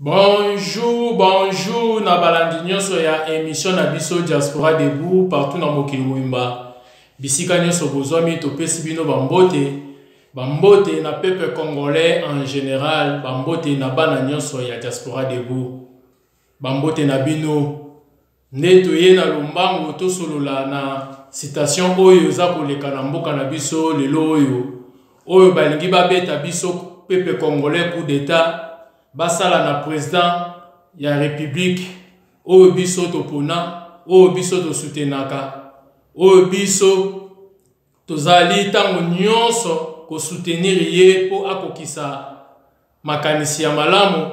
Bonjour, bonjour, na balandi nyonso ya émission na biso Diaspora Debout partout na mokili mwimba. Bisika nyonso bozwami topesi bino bambote na peuple congolais en général, bambote na bana nyonso ya Diaspora Debout. Bambote na bino nde toye na lombango tosolola na citation oyo za koleka na mboka na biso lelo oyo balingi babeta biso peuple congolais coup d'état. Basala na président ya république oyo biso topona oyo biso tosutenaka oyo biso tozali tango nyonso ko soutenir ye po akokisa makanisi ya malamu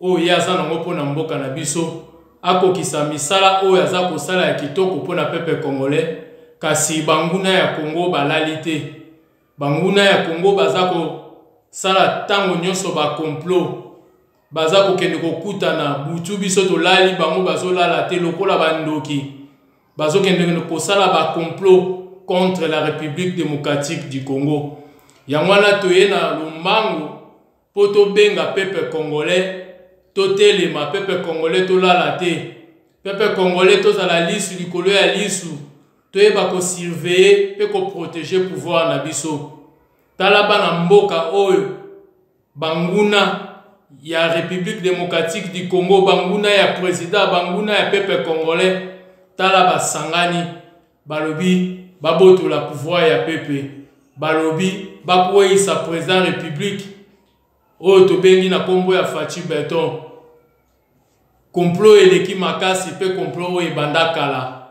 oyo yaza nango pona mboka na biso akokisa misala oyo aza kosala ya kitoko pona peuple congolais kasi banguna ya Congo balali te. Banguna ya Congo baza ko sala tango nyonso ba complot baza kokende kokutana butu biso tolali bango bazolala te lokola bandoki bazokende kosala ba complot contre la République démocratique du Congo. Yangwana toye na lombango po tobenga peuple congolais totelema peuple congolais tolala te peuple congolais tozala lisu likolo ya lisu toyeba ko surveiller pe ko protéger pouvoir na biso. Tala bana mboka oyo banguna ya République démocratique du Congo, banguna ya président, banguna ya peuple congolais, tala basangani, balobi, baboto la pouvoir ya peuple, balobi, bakwe sa président république, oyo tobengi na kombo ya Fachi Beton, complot eleki makasi pe complot oyo ebanda kala.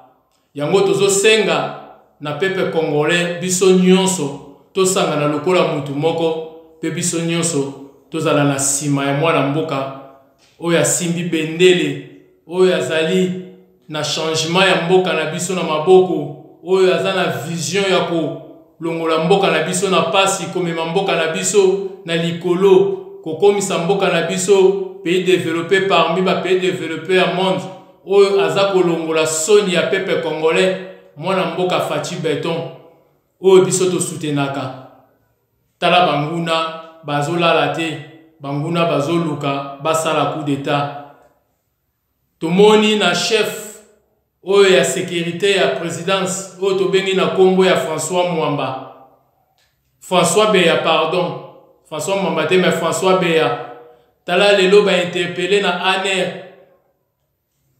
Yango tozo senga na peuple congolais, biso nyonso, tosanga na lokola mutu moko, pe biso nyonso, tozala na sima ya mwana mboka oyo asimbi bendele oyo azali na changement ya mboka na biso na maboko oyo aza na vision ya kolongola mboka na biso na pasi komema mboka na biso na likolo kokomisa mboka na biso pays développé parmi ba pays développé ya monde oyo aza kolongola soni ya peuple congolais mwana mboka Fachi Beton oyo biso to soutenaka. Tala banguna bazolala te banguna bazoluka basala coup d'état. Tomoni na chef oyo ya sécurité ya présidence oyo tobengi na kombo ya François Beya pardon François Mwamba te mais François Beya. Tala lelo ba interpellé na ANR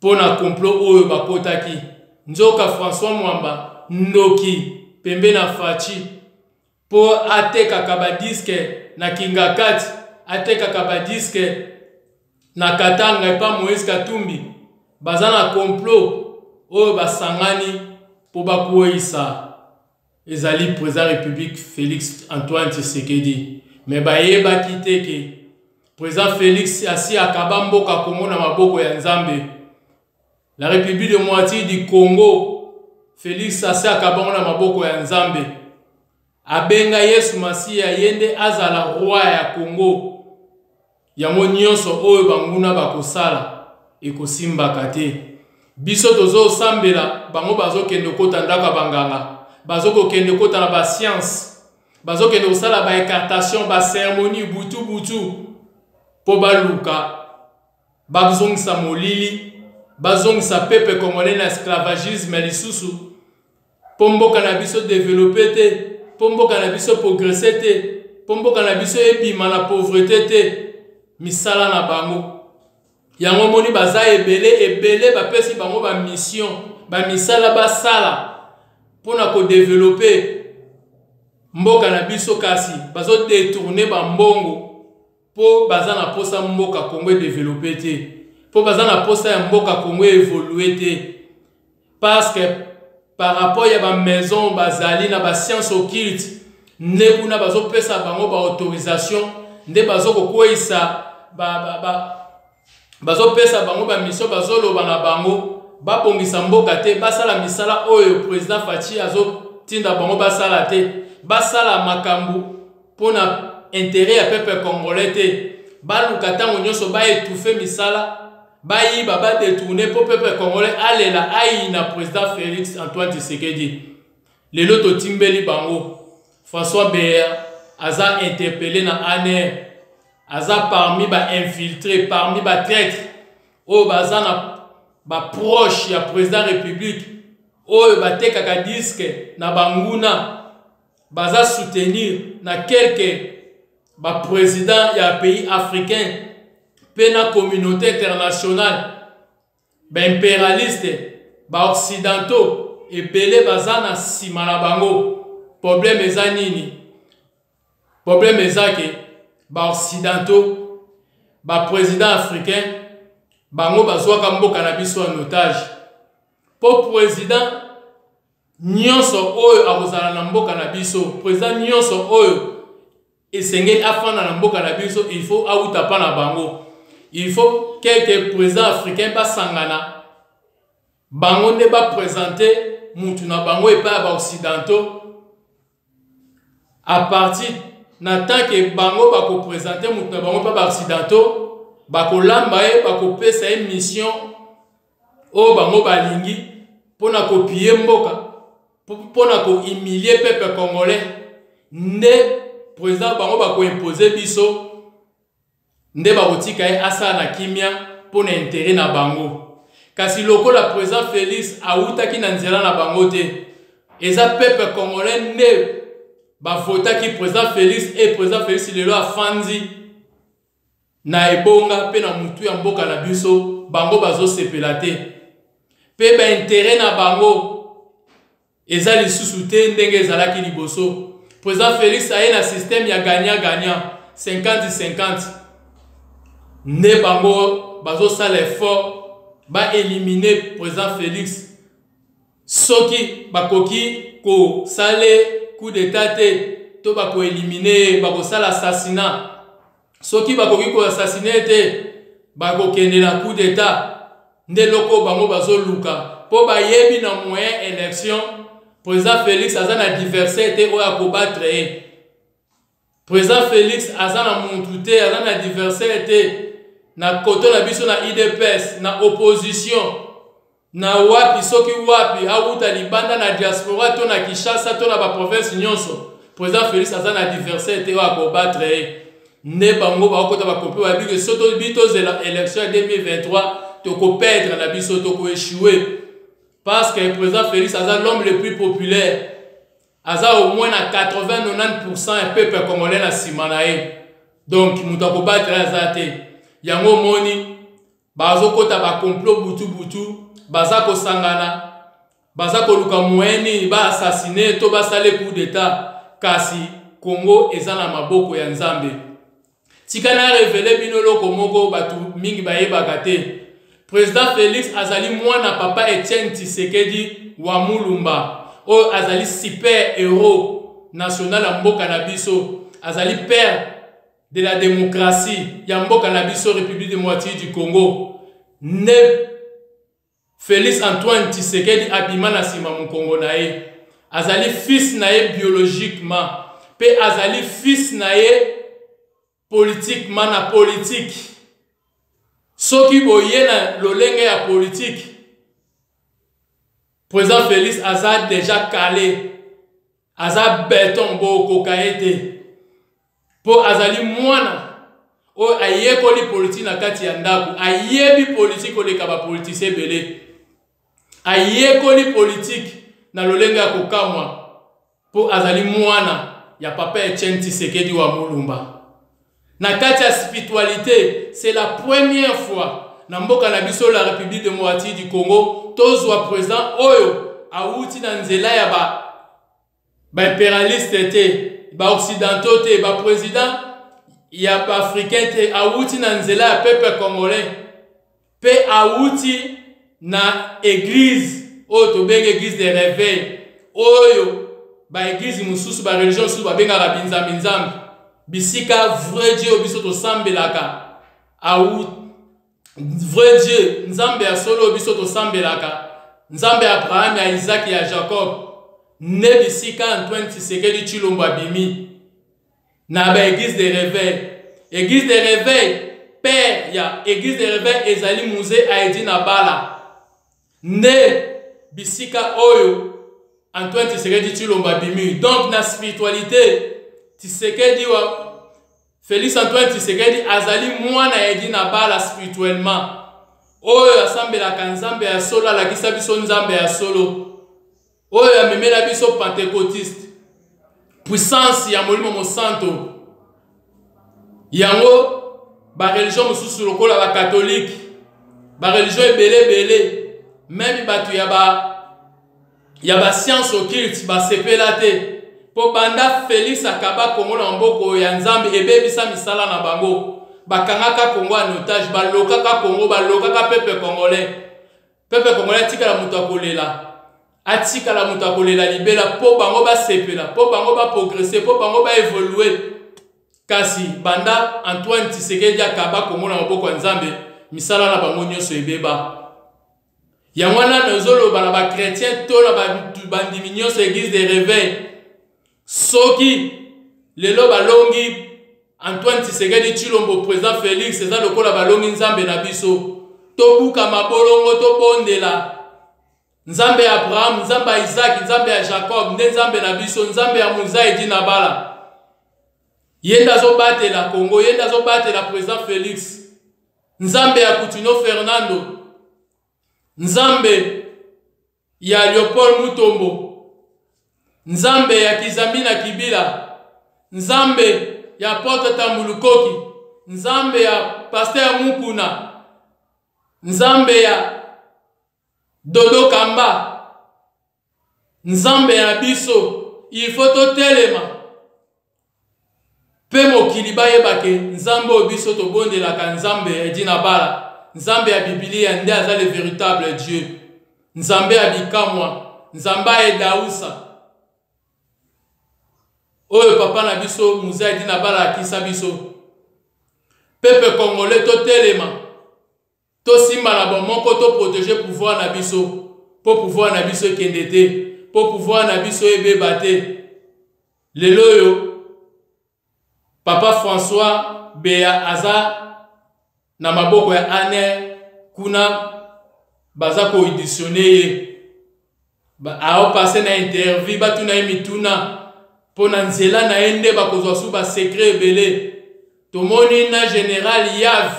pona complot oyo bakotaki nzoka François Mwamba noki pembe na Fachi po ateka kabadiske na Kingakati ateka kabadiske na Katanga epa Moïse Katumbi baza na complot oyo basangani po bakuisa ezali président république Félix Antoine Tshisekedi mais bayeba kiteke président Félix asi akaba mboka Congo na maboko ya Nzambe. La République démocratique du Congo Félix asi akaba na maboko ya Nzambe. Abenga Yesu Masiya yende azala roi ya Congo. Yango nyonso oyo banguna bakosala ekosimbaka te. Biso tozo sambela bango bazokende kota ndaka banganga. Bazokende kota na ba science. Bazokende kosala ba écartation ba cérémonie butu po baluka. Bazongisa molili, bazongisa peuple congolais na esclavagisme lisusu. Po mboka na biso développer te. Pombo na biso progresser te, pombo na biso ebima na pauvreté te, misala na bango. Yango moni baza ebele bapesi bango ba mission, ba misala basala pona ko développer mboka na biso kasi bazo détourner ba mbongo po baza na posa mboka Congo développer te, po baza na posa ya mboka Congo évoluer te. Parce que par rapport ya ba maison bazali na ba science occulte nde kuna bazo pesa bango ba autorisation nde bazo kokoisa bazo pesa bango ba mission bazo loba na bango ba bongisa mboka te basala misala oyo président Fachi azo tinda bango basala te basala makambu pona intérêt ya peuple congolais te baluka tango nyonso ba étouffer misala bayi baba détourné pour peuple congolais alela ayi na président Félix Antoine Tshisekedi. Lelo to timbeli bango François Beya aza interpellé na ANR aza parmi ba infiltré, parmi ba traître, oyo baza na ba proche ya président république, oyo batekaka disque na banguna, baza soutenir na quelques ba président ya pays africain, pe na communauté internationale, ba impérialiste, ba occidentaux, ebele baza na sima na bango. Problème eza nini? Problème eza ke ba occidentaux, ba président africain, bango bazwaka mboka na biso en otage. Po président nyonso oyo akozala na mboka na biso, président nyonso oyo esengeli afana na mboka na biso, il faut auta pa na bango. Il faut quelques présidents africains basangana, bango ne ba présenter mutu na bango et pas ba occidentaux. À partir na tant que bango bako présenter mutu na bango pas ba occidentaux, bako lamba e bako pesa une mission o bango balingi pona copier mboka, pona ko humilier peuple congolais. Ne président bango bako imposer biso, nde bakotika ye asa na kimia pona intérêt na bango. Kasi lokola président Félix autaki na nzela na bango te, eza peuple congolais ne bavotaki président Félix, et président Félix lelo afandi na ebonga pe na mutu ya mboka na biso, bango bazo sepela te. Pe ba intérêt na bango eza lisusu te ndenge ezalaki liboso. Président Félix aye na système ya gagnant-gagnant 50-50. Ne bango bazo sala effort ba éliminer président Félix. Soki bakoki ko sale coup d'état te, to bako éliminer, bako sala assassinat. Soki bakoki ko assassiner te, bako kende na coup d'état. Nde loko bango bazo luka. Po ba yebi na moyen élection, président Félix aza na diversité oya ko battre. Président Félix aza na montute, aza na diversité. Na koto na biso na IDPS, na opposition, na wapi soki wapi, auta libanda na diaspora, to na Kinshasa, to na ba province nyonso. Président Félix aza na diversité oya ko battre. Ne bango ba kota ba kopi wa bige soto bito zela élection 2023 to ko perdre na biso, to ko échouer. Parce que le président Félix aza l'homme le plus populaire. Aza au moins na 80-90% un peuple congolais na simanae. Donc muta ko battre azate. Yango moni bazo kota ba complot butu baza ko sangana, baza ko luka moyeni ba assassiner to ba sale coup d'état. Kasi Congo eza na maboko ya Nzambe. Tikana révélé bino loko moko batu mingi bayebaka te. Président Félix azali mwana papa Etienne Tshisekedi wa Mulumba, o azali super héros national ya mboka na biso, azali père de la démocratie ya mboka na biso République démocratique du Congo. Ne Félix Antoine Tshisekedi abima na sima mu Congo na ye, azali fils na ye biologiquement, pe azali fils na ye politiquement na politique. Soki boye na lolenge ya politique, président Félix aza déjà calé, aza béton boko kaete. Po azali mwana o ayekoli politique na kati ya ndako, ayebi politique oleka ba politicien belé, ayekoli politique na lolenge ya kokamwa. Po azali mwana ya papa Etienne Tshisekedi wa Mulumba. Na kati ya spiritualité, c'est la première fois na mboka na biso la République démocratique du Congo tozwa président oyo awuti na nzela ya ba impérialiste te, ba occidentaux te, ba président ya ba africain te, awuti na nzela ya peuple congolais, pe awuti na église oyo tobenga église de réveil, oyo ba église mususu ba religion mususu ba benga binzambe nzambe. Bisika vrai Dieu biso to sambelaka, aout vrai Dieu nzambe ya solo biso to sambelaka, nzambe ya Abraham, ya Isaac, ya Jacob. Ne bisika Antoine Tshisekedi Tshilombo bimi na ba église de réveil. Église de réveil, père ya église de réveil ezali musée Aidi na bala. Ne bisika oyo Antoine Tshisekedi Tshilombo bimi. Donc na spiritualité Tshisekedi wa Félix Antoine Tshisekedi azali mwana edi na bala spirituellement. Oyo asambelaka nzambe ya solo alakisa biso nzambe ya solo. Oyo amemela biso pentecôtiste. Puissance ya Molimo Mosanto. Yango ba religion mosusu lokola ba catholique. Ba religion ebele même batu ya ba science occulte ba sepela te. Po banda Félix akaba Kongo na mboko ya nzambe ebebisa misala na bango. Bakangaka Kongo en otage, balokaka Kongo, balokaka peuple congolais. Peuple congolais atikala mutu akolela. Atikala mutu akolela libela po bango ba sepela, po bango ba progresser, po bango ba évoluer. Kasi banda Antoine Tshisekedi akaba Kongo na mboko ya nzambe, misala na bango nyonso ebeba. Yangwana nozolo bana ba chrétien to na ba ndimi nyonso église de réveil. Soki lelo balongi Antoine Tshisekedi Tshilombo président Félix eza lokola balongi nzambe na biso tobuka mabolongo tobondela nzambe ya Abraham, nzambe ya Isaac, nzambe ya Jacob, nde nzambe na biso, nzambe ya Muzaidi na bala. Yenda zo batela Congo, yenda zo batela président Félix, nzambe ya Coutinho Fernando, nzambe ya Leopold Mutombo, nzambe ya Kizamina Kibila, nzambe ya Porte Tambulukoki, nzambe ya Pasteur Mukuna, nzambe ya Dodo Kamba, nzambe ya biso, il faut to telema. Pe mokili bayebake nzambe obiso to bondelaka nzambe edina bala, nzambe ya Biblia nde aza le véritable Dieu, nzambe ya bikamwa, nzambe ya Dausa. Oyo papa na biso Muzaidi na bala akisa biso. Peuple congolais to telema. To simba na bomoko to protéger pouvoir na biso. Po pouvoir na biso kendete. Po pouvoir na biso ebeba te. Lelo yo Papa François Bea aza na maboko ya ane kuna baza ko auditionner ao passer na interview batuna mituna pona nzela na ende bakozwa su ba secret belé tomoni na général Yav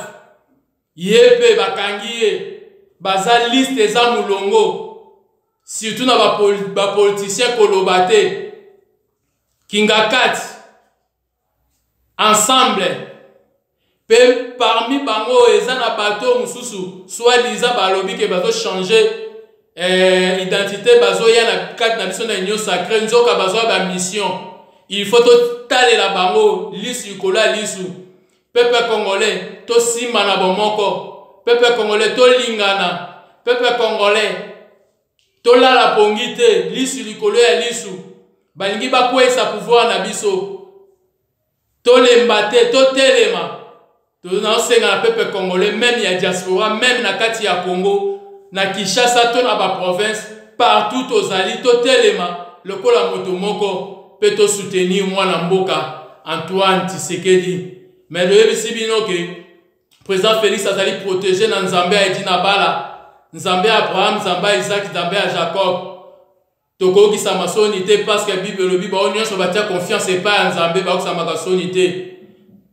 yepe bakangiye baza liste za mulongo surtout na ba politicien kolobate Kingakat ensemble pe parmi bango ezana bato mususu soit disant balobi ke bazo changer identité bazo ya na kat na biso na union sacrée nzoka bazo ba mission il faut to tale la bango lisu kola lisu peuple congolais to simba na bomoko peuple congolais to lingana peuple congolais to la pongite lisu likolo ya lisu balingi bakwesa pouvoir na biso to lembate to telema to na senga na peuple congolais même ya diaspora même na kati ya Congo na Kinshasa to na ba province partout ozali to telema lokola moto moko pe to soutenir mwana mboka Antoine Tshisekedi mais le bisibino ke président Félix azali protéger na nzambe ya Edina Bala nzambe ya Abraham nzambe ya Isaac nzambe ya Jacob toko ki sa masonité parce que Bible le Bible on nyonso batia confiance et pas nzambe ba ko sa makasonité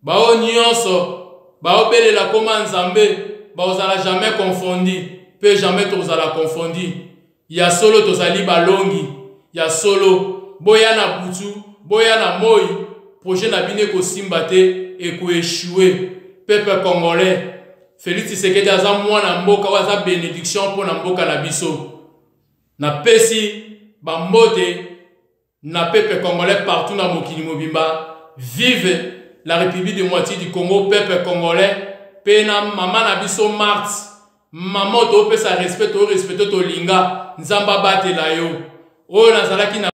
ba on nyonso ba obelela koma nzambe ba ozala jamais confondu peut jamais tozala confondu ya solo tozali balongi ya solo boya na butu boya na moi projet na bine ko simbate et ko échouer peuple congolais Félix Tshisekedi aza mwana mboka waza bénédiction pour na mboka na biso na pesi bambote na peuple congolais partout na mokili mobimba vive la République de moitié du Congo peuple congolais pena mama na biso Marthe maman to pesa respect to linga nzamba batela yo o nazalaki na